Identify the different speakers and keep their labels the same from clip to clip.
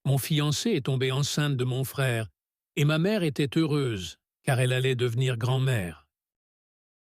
Speaker 1: Mon fiancé est tombé enceinte de mon frère, et ma mère était heureuse, car elle allait devenir grand-mère.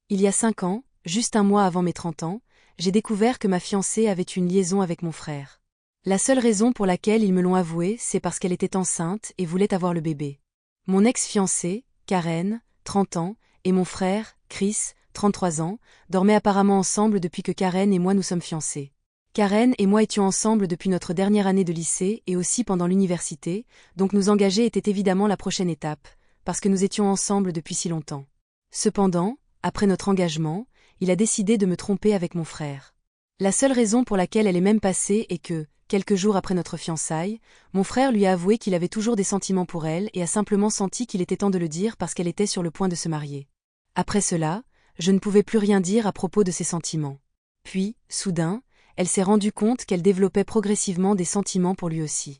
Speaker 2: Il y a 5 ans, juste un mois avant mes 30 ans, j'ai découvert que ma fiancée avait une liaison avec mon frère. La seule raison pour laquelle ils me l'ont avoué, c'est parce qu'elle était enceinte et voulait avoir le bébé. Mon ex-fiancée, Karen, 30 ans, et mon frère, Chris, 33 ans, dormaient apparemment ensemble depuis que Karen et moi nous sommes fiancés. Karen et moi étions ensemble depuis notre dernière année de lycée et aussi pendant l'université, donc nous engager était évidemment la prochaine étape, parce que nous étions ensemble depuis si longtemps. Cependant, après notre engagement, il a décidé de me tromper avec mon frère. La seule raison pour laquelle elle est même passée est que, quelques jours après notre fiançailles, mon frère lui a avoué qu'il avait toujours des sentiments pour elle et a simplement senti qu'il était temps de le dire parce qu'elle était sur le point de se marier. Après cela, je ne pouvais plus rien dire à propos de ses sentiments. Puis, soudain, elle s'est rendue compte qu'elle développait progressivement des sentiments pour lui aussi.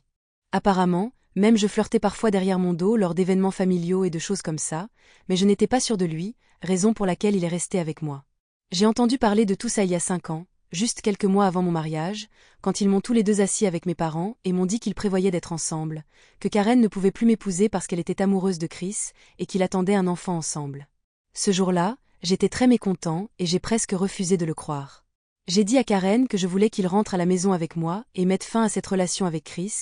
Speaker 2: Apparemment, même je flirtais parfois derrière mon dos lors d'événements familiaux et de choses comme ça, mais je n'étais pas sûre de lui, raison pour laquelle il est resté avec moi. J'ai entendu parler de tout ça il y a 5 ans, juste quelques mois avant mon mariage, quand ils m'ont tous les deux assis avec mes parents et m'ont dit qu'ils prévoyaient d'être ensemble, que Karen ne pouvait plus m'épouser parce qu'elle était amoureuse de Chris et qu'il attendait un enfant ensemble. Ce jour-là, j'étais très mécontent et j'ai presque refusé de le croire. J'ai dit à Karen que je voulais qu'il rentre à la maison avec moi et mette fin à cette relation avec Chris,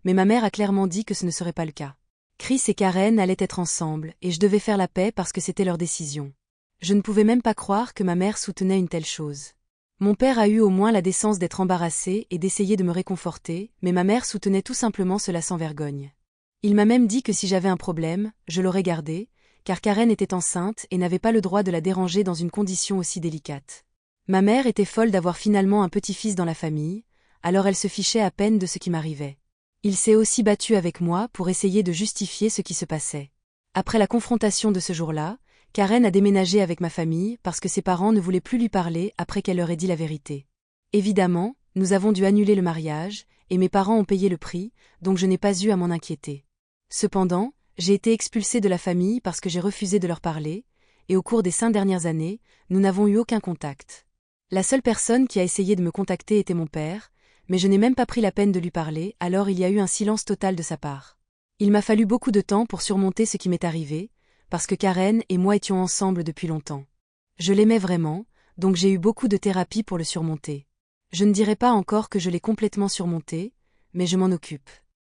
Speaker 2: mais ma mère a clairement dit que ce ne serait pas le cas. Chris et Karen allaient être ensemble et je devais faire la paix parce que c'était leur décision. Je ne pouvais même pas croire que ma mère soutenait une telle chose. Mon père a eu au moins la décence d'être embarrassé et d'essayer de me réconforter, mais ma mère soutenait tout simplement cela sans vergogne. Il m'a même dit que si j'avais un problème, je l'aurais gardé, car Karen était enceinte et n'avait pas le droit de la déranger dans une condition aussi délicate. Ma mère était folle d'avoir finalement un petit-fils dans la famille, alors elle se fichait à peine de ce qui m'arrivait. Il s'est aussi battu avec moi pour essayer de justifier ce qui se passait. Après la confrontation de ce jour-là, Karen a déménagé avec ma famille parce que ses parents ne voulaient plus lui parler après qu'elle leur ait dit la vérité. Évidemment, nous avons dû annuler le mariage, et mes parents ont payé le prix, donc je n'ai pas eu à m'en inquiéter. Cependant, j'ai été expulsée de la famille parce que j'ai refusé de leur parler, et au cours des 5 dernières années, nous n'avons eu aucun contact. La seule personne qui a essayé de me contacter était mon père, mais je n'ai même pas pris la peine de lui parler, alors il y a eu un silence total de sa part. Il m'a fallu beaucoup de temps pour surmonter ce qui m'est arrivé, parce que Karen et moi étions ensemble depuis longtemps. Je l'aimais vraiment, donc j'ai eu beaucoup de thérapie pour le surmonter. Je ne dirais pas encore que je l'ai complètement surmonté, mais je m'en occupe.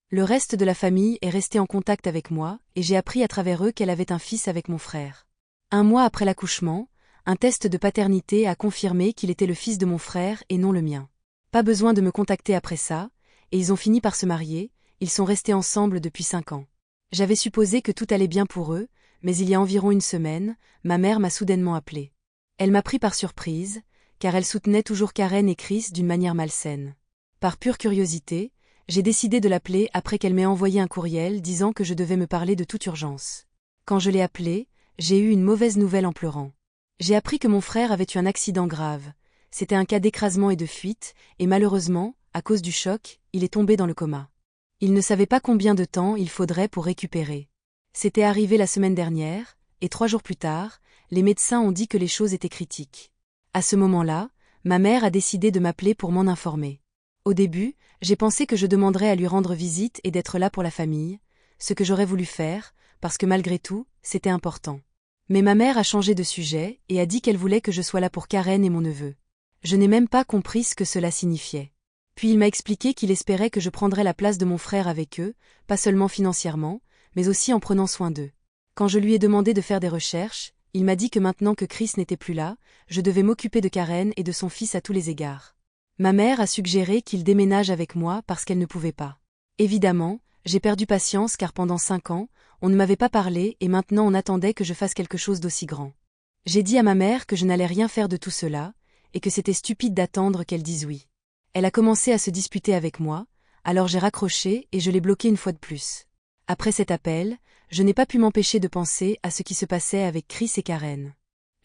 Speaker 2: Le reste de la famille est resté en contact avec moi, et j'ai appris à travers eux qu'elle avait un fils avec mon frère. Un mois après l'accouchement, un test de paternité a confirmé qu'il était le fils de mon frère et non le mien. Pas besoin de me contacter après ça, et ils ont fini par se marier, ils sont restés ensemble depuis 5 ans. J'avais supposé que tout allait bien pour eux, mais il y a environ une semaine, ma mère m'a soudainement appelé. Elle m'a pris par surprise, car elle soutenait toujours Karen et Chris d'une manière malsaine. Par pure curiosité, j'ai décidé de l'appeler après qu'elle m'ait envoyé un courriel disant que je devais me parler de toute urgence. Quand je l'ai appelée, j'ai eu une mauvaise nouvelle en pleurant. J'ai appris que mon frère avait eu un accident grave. C'était un cas d'écrasement et de fuite, et malheureusement, à cause du choc, il est tombé dans le coma. Il ne savait pas combien de temps il faudrait pour récupérer. C'était arrivé la semaine dernière, et 3 jours plus tard, les médecins ont dit que les choses étaient critiques. À ce moment-là, ma mère a décidé de m'appeler pour m'en informer. Au début, j'ai pensé que je demanderais à lui rendre visite et d'être là pour la famille, ce que j'aurais voulu faire, parce que malgré tout, c'était important. Mais ma mère a changé de sujet et a dit qu'elle voulait que je sois là pour Karen et mon neveu. Je n'ai même pas compris ce que cela signifiait. Puis il m'a expliqué qu'il espérait que je prendrais la place de mon frère avec eux, pas seulement financièrement, mais aussi en prenant soin d'eux. Quand je lui ai demandé de faire des recherches, il m'a dit que maintenant que Chris n'était plus là, je devais m'occuper de Karen et de son fils à tous les égards. Ma mère a suggéré qu'il déménage avec moi parce qu'elle ne pouvait pas. Évidemment, j'ai perdu patience car pendant 5 ans, on ne m'avait pas parlé et maintenant on attendait que je fasse quelque chose d'aussi grand. J'ai dit à ma mère que je n'allais rien faire de tout cela, et que c'était stupide d'attendre qu'elle dise oui. Elle a commencé à se disputer avec moi, alors j'ai raccroché et je l'ai bloquée une fois de plus. Après cet appel, je n'ai pas pu m'empêcher de penser à ce qui se passait avec Chris et Karen.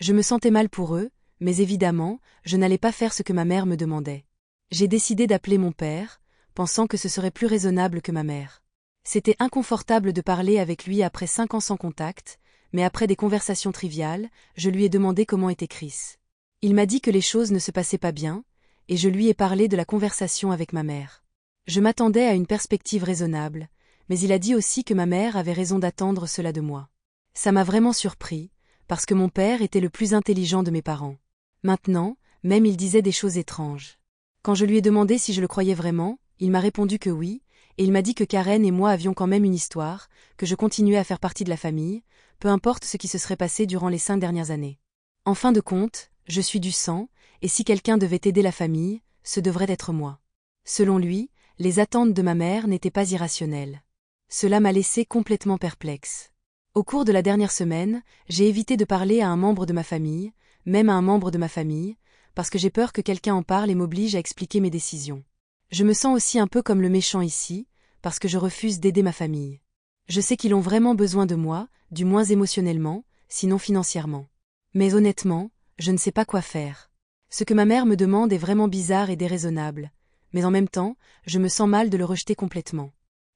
Speaker 2: Je me sentais mal pour eux, mais évidemment, je n'allais pas faire ce que ma mère me demandait. J'ai décidé d'appeler mon père, pensant que ce serait plus raisonnable que ma mère. C'était inconfortable de parler avec lui après 5 ans sans contact, mais après des conversations triviales, je lui ai demandé comment était Chris. Il m'a dit que les choses ne se passaient pas bien, et je lui ai parlé de la conversation avec ma mère. Je m'attendais à une perspective raisonnable, mais il a dit aussi que ma mère avait raison d'attendre cela de moi. Ça m'a vraiment surpris, parce que mon père était le plus intelligent de mes parents. Maintenant, même il disait des choses étranges. Quand je lui ai demandé si je le croyais vraiment, il m'a répondu que oui, et il m'a dit que Karen et moi avions quand même une histoire, que je continuais à faire partie de la famille, peu importe ce qui se serait passé durant les 5 dernières années. En fin de compte, je suis du sang, et si quelqu'un devait aider la famille, ce devrait être moi. Selon lui, les attentes de ma mère n'étaient pas irrationnelles. Cela m'a laissé complètement perplexe. Au cours de la dernière semaine, j'ai évité de parler à un membre de ma famille, même à un membre de ma famille, parce que j'ai peur que quelqu'un en parle et m'oblige à expliquer mes décisions. Je me sens aussi un peu comme le méchant ici, parce que je refuse d'aider ma famille. Je sais qu'ils ont vraiment besoin de moi, du moins émotionnellement, sinon financièrement. Mais honnêtement, je ne sais pas quoi faire. Ce que ma mère me demande est vraiment bizarre et déraisonnable, mais en même temps, je me sens mal de le rejeter complètement.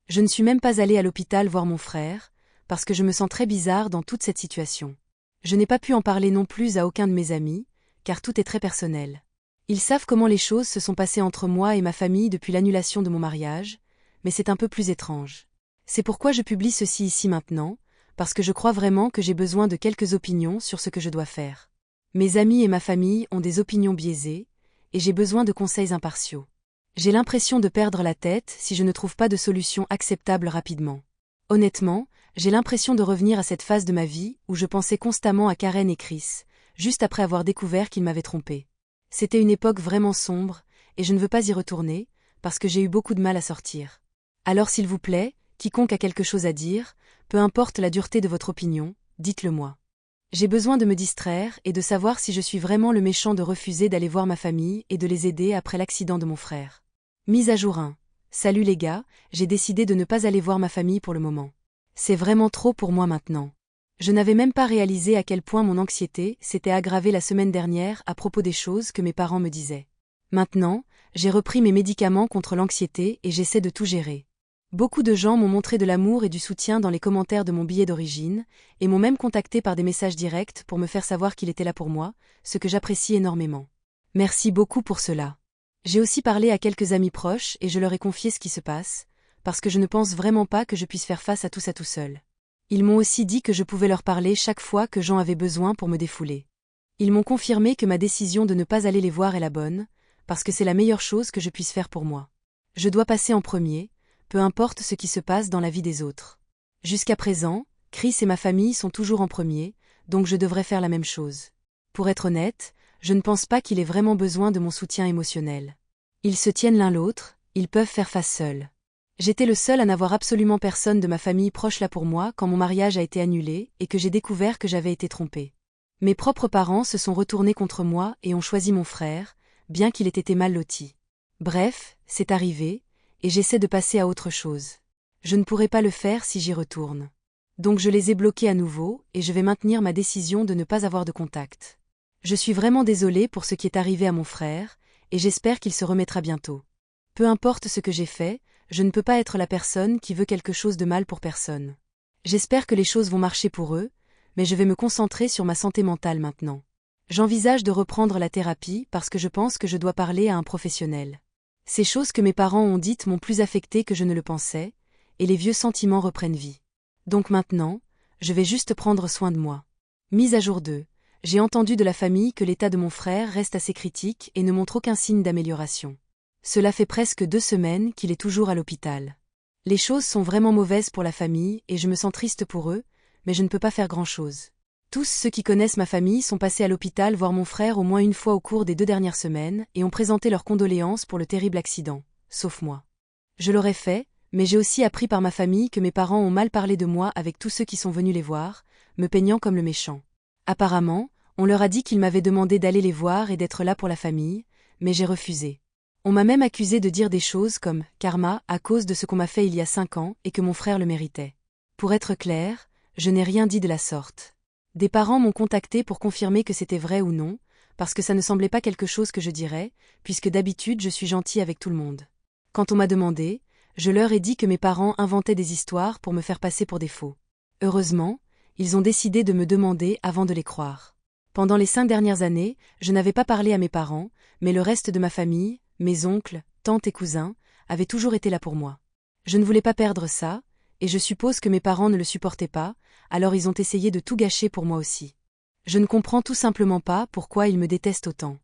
Speaker 2: Je ne suis même pas allée à l'hôpital voir mon frère, parce que je me sens très bizarre dans toute cette situation. Je n'ai pas pu en parler non plus à aucun de mes amis, car tout est très personnel. Ils savent comment les choses se sont passées entre moi et ma famille depuis l'annulation de mon mariage, mais c'est un peu plus étrange. C'est pourquoi je publie ceci ici maintenant, parce que je crois vraiment que j'ai besoin de quelques opinions sur ce que je dois faire. Mes amis et ma famille ont des opinions biaisées, et j'ai besoin de conseils impartiaux. J'ai l'impression de perdre la tête si je ne trouve pas de solution acceptable rapidement. Honnêtement, j'ai l'impression de revenir à cette phase de ma vie où je pensais constamment à Karen et Chris, juste après avoir découvert qu'ils m'avaient trompé. C'était une époque vraiment sombre, et je ne veux pas y retourner, parce que j'ai eu beaucoup de mal à sortir. Alors s'il vous plaît, quiconque a quelque chose à dire, peu importe la dureté de votre opinion, dites-le moi. J'ai besoin de me distraire et de savoir si je suis vraiment le méchant de refuser d'aller voir ma famille et de les aider après l'accident de mon frère. Mise à jour 1. Salut les gars, j'ai décidé de ne pas aller voir ma famille pour le moment. C'est vraiment trop pour moi maintenant. Je n'avais même pas réalisé à quel point mon anxiété s'était aggravée la semaine dernière à propos des choses que mes parents me disaient. Maintenant, j'ai repris mes médicaments contre l'anxiété et j'essaie de tout gérer. Beaucoup de gens m'ont montré de l'amour et du soutien dans les commentaires de mon billet d'origine, et m'ont même contacté par des messages directs pour me faire savoir qu'il était là pour moi, ce que j'apprécie énormément. Merci beaucoup pour cela. J'ai aussi parlé à quelques amis proches et je leur ai confié ce qui se passe, parce que je ne pense vraiment pas que je puisse faire face à tout ça tout seul. Ils m'ont aussi dit que je pouvais leur parler chaque fois que j'en avais besoin pour me défouler. Ils m'ont confirmé que ma décision de ne pas aller les voir est la bonne, parce que c'est la meilleure chose que je puisse faire pour moi. Je dois passer en premier, peu importe ce qui se passe dans la vie des autres. Jusqu'à présent, Chris et ma famille sont toujours en premier, donc je devrais faire la même chose. Pour être honnête, je ne pense pas qu'il ait vraiment besoin de mon soutien émotionnel. Ils se tiennent l'un l'autre, ils peuvent faire face seuls. J'étais le seul à n'avoir absolument personne de ma famille proche là pour moi quand mon mariage a été annulé et que j'ai découvert que j'avais été trompée. Mes propres parents se sont retournés contre moi et ont choisi mon frère, bien qu'il ait été mal loti. Bref, c'est arrivé, et j'essaie de passer à autre chose. Je ne pourrai pas le faire si j'y retourne. Donc je les ai bloqués à nouveau, et je vais maintenir ma décision de ne pas avoir de contact. Je suis vraiment désolée pour ce qui est arrivé à mon frère, et j'espère qu'il se remettra bientôt. Peu importe ce que j'ai fait, je ne peux pas être la personne qui veut quelque chose de mal pour personne. J'espère que les choses vont marcher pour eux, mais je vais me concentrer sur ma santé mentale maintenant. J'envisage de reprendre la thérapie parce que je pense que je dois parler à un professionnel. Ces choses que mes parents ont dites m'ont plus affectée que je ne le pensais, et les vieux sentiments reprennent vie. Donc maintenant, je vais juste prendre soin de moi. Mise à jour 2. J'ai entendu de la famille que l'état de mon frère reste assez critique et ne montre aucun signe d'amélioration. Cela fait presque 2 semaines qu'il est toujours à l'hôpital. Les choses sont vraiment mauvaises pour la famille et je me sens triste pour eux, mais je ne peux pas faire grand-chose. Tous ceux qui connaissent ma famille sont passés à l'hôpital voir mon frère au moins une fois au cours des 2 dernières semaines et ont présenté leurs condoléances pour le terrible accident, sauf moi. Je l'aurais fait, mais j'ai aussi appris par ma famille que mes parents ont mal parlé de moi avec tous ceux qui sont venus les voir, me peignant comme le méchant. Apparemment, on leur a dit qu'ils m'avaient demandé d'aller les voir et d'être là pour la famille, mais j'ai refusé. On m'a même accusé de dire des choses comme « karma » à cause de ce qu'on m'a fait il y a 5 ans et que mon frère le méritait. Pour être clair, je n'ai rien dit de la sorte. Des parents m'ont contacté pour confirmer que c'était vrai ou non, parce que ça ne semblait pas quelque chose que je dirais, puisque d'habitude je suis gentil avec tout le monde. Quand on m'a demandé, je leur ai dit que mes parents inventaient des histoires pour me faire passer pour des faux. Heureusement, ils ont décidé de me demander avant de les croire. Pendant les 5 dernières années, je n'avais pas parlé à mes parents, mais le reste de ma famille, mes oncles, tantes et cousins, avait toujours été là pour moi. Je ne voulais pas perdre ça, et je suppose que mes parents ne le supportaient pas, alors ils ont essayé de tout gâcher pour moi aussi. Je ne comprends tout simplement pas pourquoi ils me détestent autant.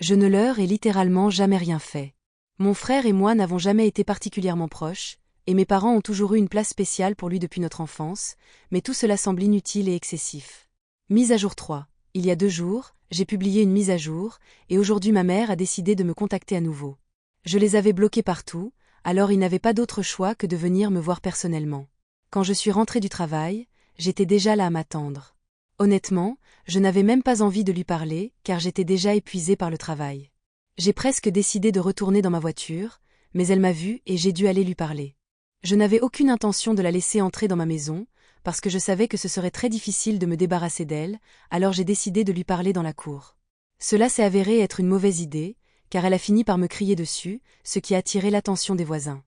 Speaker 2: Je ne leur ai littéralement jamais rien fait. Mon frère et moi n'avons jamais été particulièrement proches, et mes parents ont toujours eu une place spéciale pour lui depuis notre enfance, mais tout cela semble inutile et excessif. Mise à jour 3. Il y a 2 jours, j'ai publié une mise à jour, et aujourd'hui ma mère a décidé de me contacter à nouveau. Je les avais bloqués partout, alors ils n'avaient pas d'autre choix que de venir me voir personnellement. Quand je suis rentrée du travail, j'étais déjà là à m'attendre. Honnêtement, je n'avais même pas envie de lui parler, car j'étais déjà épuisée par le travail. J'ai presque décidé de retourner dans ma voiture, mais elle m'a vue et j'ai dû aller lui parler. Je n'avais aucune intention de la laisser entrer dans ma maison, parce que je savais que ce serait très difficile de me débarrasser d'elle, alors j'ai décidé de lui parler dans la cour. Cela s'est avéré être une mauvaise idée, car elle a fini par me crier dessus, ce qui a attiré l'attention des voisins.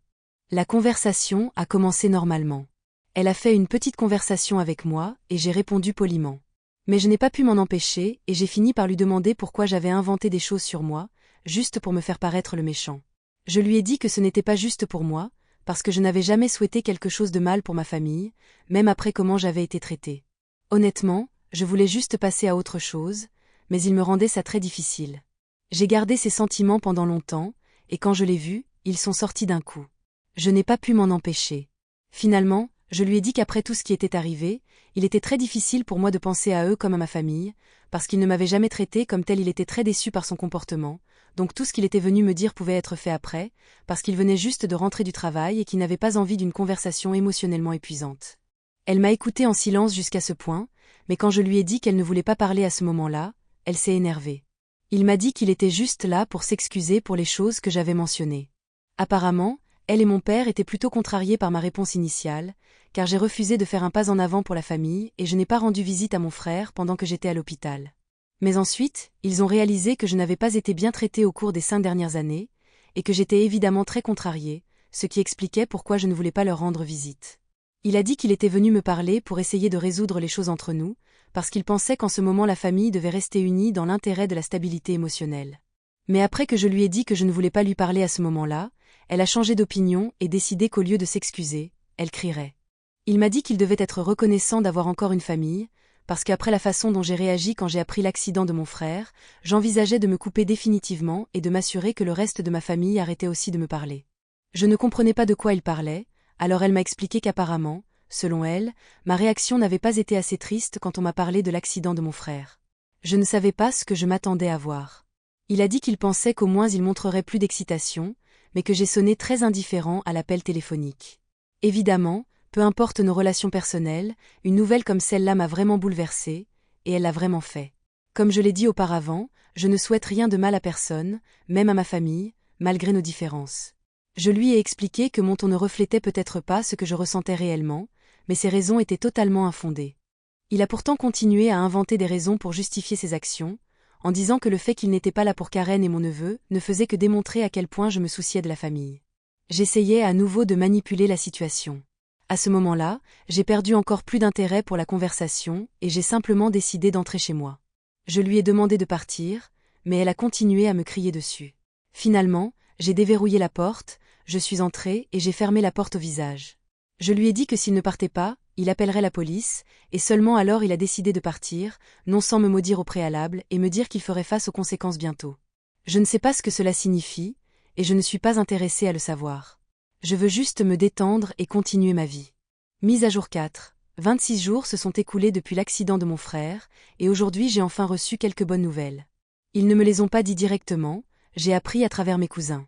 Speaker 2: La conversation a commencé normalement. Elle a fait une petite conversation avec moi, et j'ai répondu poliment. Mais je n'ai pas pu m'en empêcher, et j'ai fini par lui demander pourquoi j'avais inventé des choses sur moi, juste pour me faire paraître le méchant. Je lui ai dit que ce n'était pas juste pour moi, parce que je n'avais jamais souhaité quelque chose de mal pour ma famille, même après comment j'avais été traitée. Honnêtement, je voulais juste passer à autre chose, mais il me rendait ça très difficile. J'ai gardé ces sentiments pendant longtemps, et quand je l'ai vu, ils sont sortis d'un coup. Je n'ai pas pu m'en empêcher. Finalement, je lui ai dit qu'après tout ce qui était arrivé, il était très difficile pour moi de penser à eux comme à ma famille, parce qu'il ne m'avait jamais traité comme tel. Il était très déçu par son comportement, donc tout ce qu'il était venu me dire pouvait être fait après, parce qu'il venait juste de rentrer du travail et qu'il n'avait pas envie d'une conversation émotionnellement épuisante. Elle m'a écouté en silence jusqu'à ce point, mais quand je lui ai dit qu'elle ne voulait pas parler à ce moment-là, elle s'est énervée. Il m'a dit qu'il était juste là pour s'excuser pour les choses que j'avais mentionnées. Apparemment, elle et mon père étaient plutôt contrariés par ma réponse initiale, car j'ai refusé de faire un pas en avant pour la famille et je n'ai pas rendu visite à mon frère pendant que j'étais à l'hôpital. Mais ensuite, ils ont réalisé que je n'avais pas été bien traitée au cours des 5 dernières années, et que j'étais évidemment très contrariée, ce qui expliquait pourquoi je ne voulais pas leur rendre visite. Il a dit qu'il était venu me parler pour essayer de résoudre les choses entre nous, parce qu'il pensait qu'en ce moment la famille devait rester unie dans l'intérêt de la stabilité émotionnelle. Mais après que je lui ai dit que je ne voulais pas lui parler à ce moment-là, elle a changé d'opinion et décidé qu'au lieu de s'excuser, elle crierait. Il m'a dit qu'il devait être reconnaissant d'avoir encore une famille, parce qu'après la façon dont j'ai réagi quand j'ai appris l'accident de mon frère, j'envisageais de me couper définitivement et de m'assurer que le reste de ma famille arrêtait aussi de me parler. Je ne comprenais pas de quoi il parlait, alors elle m'a expliqué qu'apparemment, selon elle, ma réaction n'avait pas été assez triste quand on m'a parlé de l'accident de mon frère. Je ne savais pas ce que je m'attendais à voir. Il a dit qu'il pensait qu'au moins il montrerait plus d'excitation, mais que j'ai sonné très indifférent à l'appel téléphonique. Évidemment, peu importe nos relations personnelles, une nouvelle comme celle-là m'a vraiment bouleversée, et elle l'a vraiment fait. Comme je l'ai dit auparavant, je ne souhaite rien de mal à personne, même à ma famille, malgré nos différences. Je lui ai expliqué que mon ton ne reflétait peut-être pas ce que je ressentais réellement, mais ses raisons étaient totalement infondées. Il a pourtant continué à inventer des raisons pour justifier ses actions, en disant que le fait qu'il n'était pas là pour Karen et mon neveu ne faisait que démontrer à quel point je me souciais de la famille. J'essayais à nouveau de manipuler la situation. À ce moment-là, j'ai perdu encore plus d'intérêt pour la conversation et j'ai simplement décidé d'entrer chez moi. Je lui ai demandé de partir, mais elle a continué à me crier dessus. Finalement, j'ai déverrouillé la porte, je suis entrée et j'ai fermé la porte au visage. Je lui ai dit que s'il ne partait pas, il appellerait la police, et seulement alors il a décidé de partir, non sans me maudire au préalable et me dire qu'il ferait face aux conséquences bientôt. Je ne sais pas ce que cela signifie, et je ne suis pas intéressée à le savoir. Je veux juste me détendre et continuer ma vie. Mise à jour 4. 26 jours se sont écoulés depuis l'accident de mon frère, et aujourd'hui j'ai enfin reçu quelques bonnes nouvelles. Ils ne me les ont pas dit directement, j'ai appris à travers mes cousins.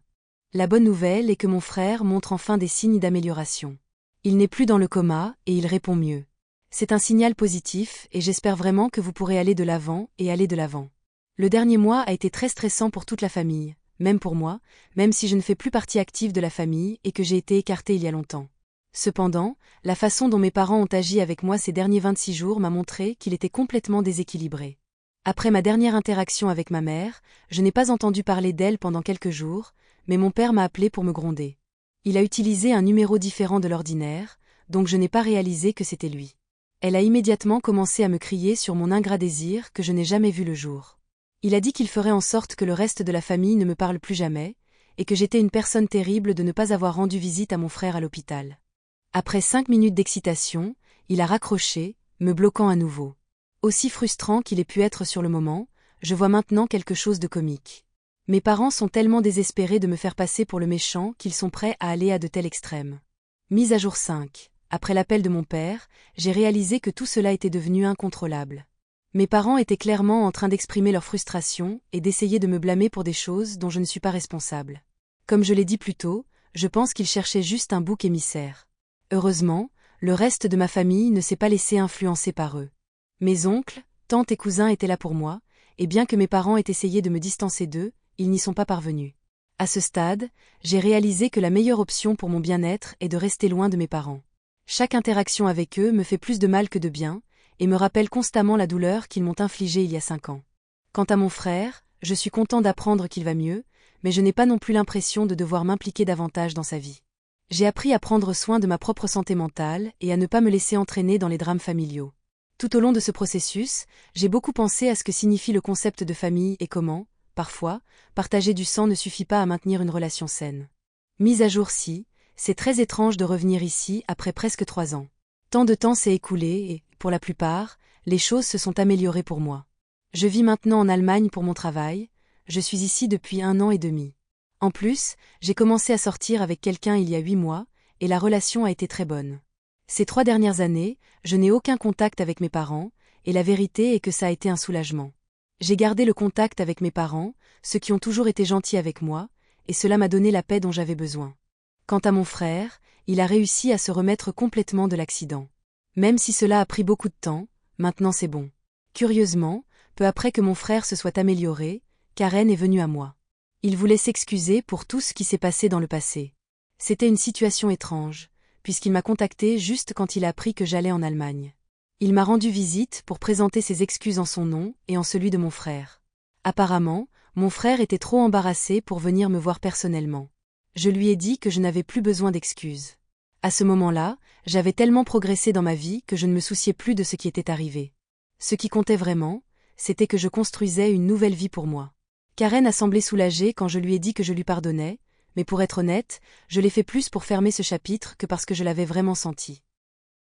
Speaker 2: La bonne nouvelle est que mon frère montre enfin des signes d'amélioration. Il n'est plus dans le coma et il répond mieux. C'est un signal positif et j'espère vraiment que vous pourrez aller de l'avant et aller de l'avant. Le dernier mois a été très stressant pour toute la famille, même pour moi, même si je ne fais plus partie active de la famille et que j'ai été écartée il y a longtemps. Cependant, la façon dont mes parents ont agi avec moi ces derniers 26 jours m'a montré qu'il était complètement déséquilibré. Après ma dernière interaction avec ma mère, je n'ai pas entendu parler d'elle pendant quelques jours, mais mon père m'a appelé pour me gronder. Il a utilisé un numéro différent de l'ordinaire, donc je n'ai pas réalisé que c'était lui. Elle a immédiatement commencé à me crier sur mon ingrat désir que je n'ai jamais vu le jour. Il a dit qu'il ferait en sorte que le reste de la famille ne me parle plus jamais, et que j'étais une personne terrible de ne pas avoir rendu visite à mon frère à l'hôpital. Après 5 minutes d'excitation, il a raccroché, me bloquant à nouveau. Aussi frustrant qu'il ait pu être sur le moment, je vois maintenant quelque chose de comique. Mes parents sont tellement désespérés de me faire passer pour le méchant qu'ils sont prêts à aller à de tels extrêmes. Mise à jour 5. Après l'appel de mon père, j'ai réalisé que tout cela était devenu incontrôlable. Mes parents étaient clairement en train d'exprimer leur frustration et d'essayer de me blâmer pour des choses dont je ne suis pas responsable. Comme je l'ai dit plus tôt, je pense qu'ils cherchaient juste un bouc émissaire. Heureusement, le reste de ma famille ne s'est pas laissé influencer par eux. Mes oncles, tantes et cousins étaient là pour moi, et bien que mes parents aient essayé de me distancer d'eux, ils n'y sont pas parvenus. À ce stade, j'ai réalisé que la meilleure option pour mon bien-être est de rester loin de mes parents. Chaque interaction avec eux me fait plus de mal que de bien, et me rappelle constamment la douleur qu'ils m'ont infligée il y a 5 ans. Quant à mon frère, je suis content d'apprendre qu'il va mieux, mais je n'ai pas non plus l'impression de devoir m'impliquer davantage dans sa vie. J'ai appris à prendre soin de ma propre santé mentale et à ne pas me laisser entraîner dans les drames familiaux. Tout au long de ce processus, j'ai beaucoup pensé à ce que signifie le concept de famille et comment, parfois, partager du sang ne suffit pas à maintenir une relation saine. Mise à jour si, c'est très étrange de revenir ici après presque 3 ans. Tant de temps s'est écoulé et, pour la plupart, les choses se sont améliorées pour moi. Je vis maintenant en Allemagne pour mon travail, je suis ici depuis 1 an et demi. En plus, j'ai commencé à sortir avec quelqu'un il y a 8 mois, et la relation a été très bonne. Ces 3 dernières années, je n'ai aucun contact avec mes parents, et la vérité est que ça a été un soulagement. J'ai gardé le contact avec mes parents, ceux qui ont toujours été gentils avec moi, et cela m'a donné la paix dont j'avais besoin. Quant à mon frère, il a réussi à se remettre complètement de l'accident. Même si cela a pris beaucoup de temps, maintenant c'est bon. Curieusement, peu après que mon frère se soit amélioré, Karen est venue à moi. Il voulait s'excuser pour tout ce qui s'est passé dans le passé. C'était une situation étrange, puisqu'il m'a contacté juste quand il a appris que j'allais en Allemagne. Il m'a rendu visite pour présenter ses excuses en son nom et en celui de mon frère. Apparemment, mon frère était trop embarrassé pour venir me voir personnellement. Je lui ai dit que je n'avais plus besoin d'excuses. À ce moment-là, j'avais tellement progressé dans ma vie que je ne me souciais plus de ce qui était arrivé. Ce qui comptait vraiment, c'était que je construisais une nouvelle vie pour moi. Karen a semblé soulagée quand je lui ai dit que je lui pardonnais, mais pour être honnête, je l'ai fait plus pour fermer ce chapitre que parce que je l'avais vraiment senti.